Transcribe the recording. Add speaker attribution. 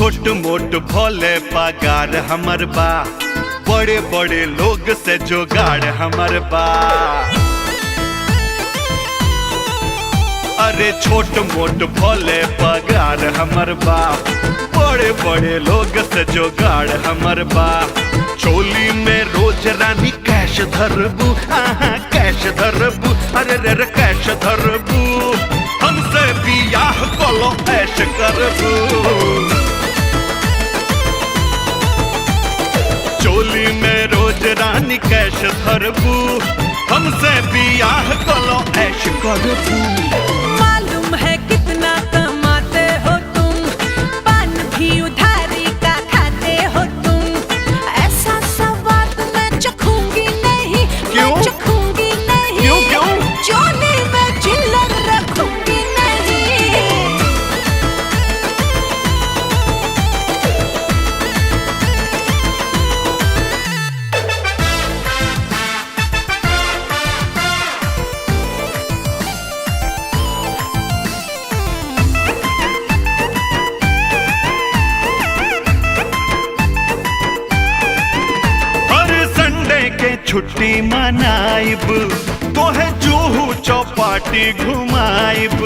Speaker 1: छोट मोट भोले पगार हमर बा, बड़े बड़े लोग से जोगाड़ हमर बा। अरे छोट मोट भोले पगार हमर बा, बड़े बड़े लोग से जोगाड़ हमर बा। चोली में रोज रानी कैश धरबू, कैश धरबू, अरे रे रे कैश धरबू। हमसे बियाह कलो ऐश करबू। चोली में रोज रानी कैश धरबू, हमसे बियाह कलो ऐश करबू।
Speaker 2: मालूम है कितना कमाते हो तुम, पान भी उधारी का खाते हो तुम। ऐसा स्वाद मैं चखूंगी नहीं, मैं चखूंगी नहीं।
Speaker 1: क्यों क्यों?
Speaker 2: चोली में चिल्लर रखूंगी नहीं।
Speaker 1: छुट्टी मनाइब, तोहे जूहू चौपाटी घुमाइब।